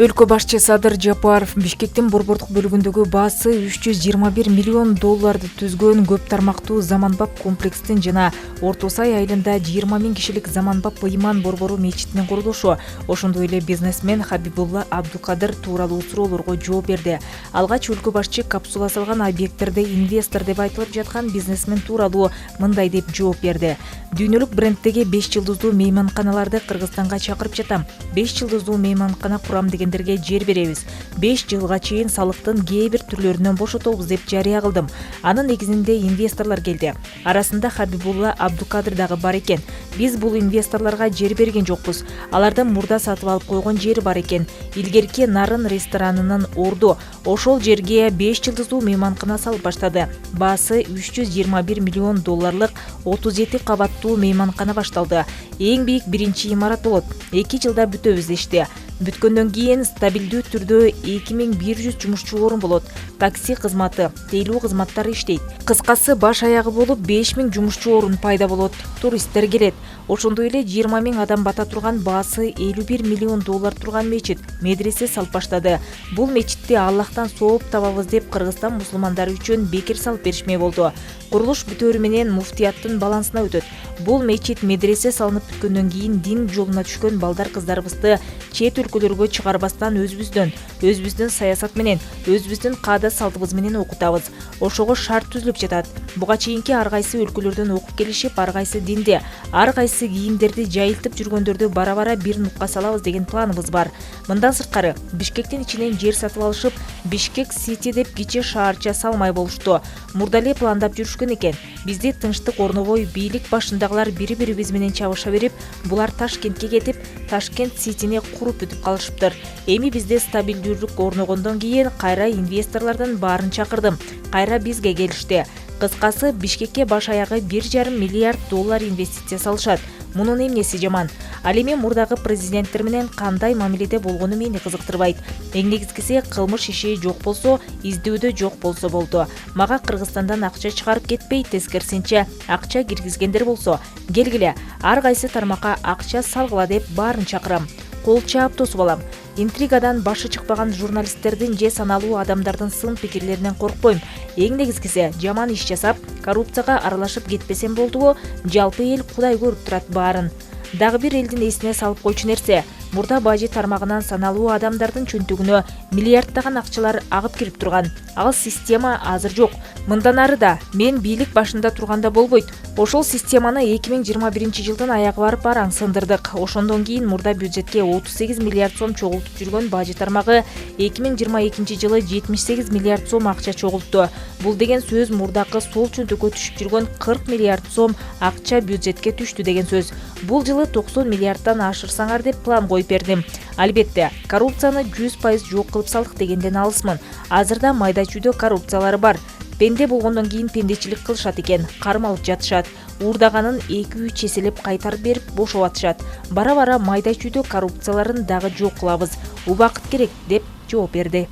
Өлкө башчы Садыр Жапаров Бишкектин борбордук бөлүгүндөгү баасы 321 миллион долларды түзгөн көп тармактуу заманбап комплекстин жана Орто Сай айылында 20 000 кишилик заманбап ыйман борбору мечитинин курулушу, ошондой эле бизнесмен Хабибулла Абдукадыр тууралуу суроолорго жооп берди. Алгач өлкө башчы капсула салган объекттерде инвестор деп айтылып жаткан бизнесмен тууралуу мындай деп жооп берди. Дүйнөлүк бренддеги 5 жылдыздуу мейманканаларды Кыргызстанга чакырып жатам. 5 жылдыздуу мейманкана курам дегендерге жер беребиз. 5 жылга чейин салыктын кээ бир түрлөрүнөн бошотобуз деп жарыя кылдым. Анын негизинде инвесторлор келди. Арасында Хабибулла Абдукадыр дагы бар экен. Биз бул инвесторлорго жер берген жокпуз. Алардын мурда сатып алып койгон жери бар экен. Илгерки Нарын ресторанынын орду. Ошол жерге 5 жылдыздуу мейманкана салып баштады. Баасы 321 миллион долларлык 37 кабаттуу мейманкана башталды. Эң бийик биринчи имарат болот. 2 жылда бүтөбүз дешти. Бүткөндөн кийин стабилдүү түрдө 2100 жумушчу орун болот. Такси кызматы, тейлөө кызматтары иштейт. Кыскасы баш аягы болуп 5000 жумушчу орун пайда болот. Туристтер келет. Ошондой эле 20 000 адам бата турган баасы 51 миллион доллар турган мечит, медресе салып баштады. Бул мечитти Аллахтан сооп табабыз деп Кыргызстан мусулмандары үчүн бекер салып беришмей болду. Курулуш бүтөөрү менен муфтияттын балансына өтөт. Бул мечит, медресе салынып бүткөндөн кийин дин жолуна түшкөн балдар кыздарыбызды чет өлкөлөргө чыгарбастан өзүбүздүн саясат менен, өзүбүздүн каада салтыбыз менен окутабыз. Ошого шарт түзүлүп жатат. Буга чейинки ар кайсы өлкөлөрдөн окуп келишип, ар кайсы динде, ар кайсы кийимдерди жайылтып жүргөндөрдү бара-бара бир нукка салабыз деген планыбыз бар. Мындан сырткары, Бишкектин ичинен жер сатып алышып, Бишкек Сити деп кичи шаарча салмай болушту. Мурда эле пландап жүрүшкөн экен. Бизди тынчтык орнобой бийлик башындагылар бири-бирибиз менен чабыша берип, булар Ташкентке кетип, Ташкент Ситини куруп бүтүп калышыптыр. Эми бизде стабилдүүлүк орногондон кийин кайра инвесторлордун баарын чакырдым. Кайра бизге келишти. Кыскасы, Бишкекке баш аягы 1,5 миллиард доллар инвестиция салышат. Мунун эмнеси жаман? Ал эми мурдагы президенттер менен кандай мамиледе болгону мени кызыктырбайт. Эң негизгиси, кылмыш иши жок болсо, издөөдө жок болсо болду. Мага Кыргызстандан акча чыгарып кетпей, тескерисинче акча киргизгендер болсо, келгиле, ар кайсы тармакка акча салгыла деп баарын чакырам. Кол чаап тосуп алам. Интригадан башы чыкпаган журналисттердин же саналуу адамдардын сын пикирлеринен коркпойм. Эң негизгиси, жаман иш жасап, коррупцияга аралашып кетпесем болдубу, жалпы эл Кудай көрүп турат баарын. Дагы бир элдин эсине салып койчу нерсе, мурда бажы тармагынан саналуу адамдардын чөнтөгүнө миллиарддаган акчалар агып кирип турган. Ал система азыр жок. Мындан ары да мен бийлик башында турганда болбойт. Ошол системаны 2021 жылдын аягы барып бараң сындырдык. Ошондон кийин мурда бюджетке 38 миллиард сом чогултуп жүргөн бажы тармагы 2022 жылы 78 миллиард сом акча чогултту. Бул деген сөз мурдакы сол чөнтөккө түшүп жүргөн 40 миллиард сом акча бюджетке түштү деген сөз. Бул жылы 90 миллиардтан ашырсаңар деп план коюп бердим. Албетте, коррупцияны 100% жок кылып салдык дегенден алысмын. Азырда майда чүйдө коррупциялары бар. Пенде болгондон кийин пендечилик кылышат экен, кармалып жатышат. Уурдаганын 2-3 эселеп кайтарып берип бошоп атышат. Бара-бара майда чүйдө коррупцияларын дагы жок кылабыз. Убакыт керек деп жооп берди.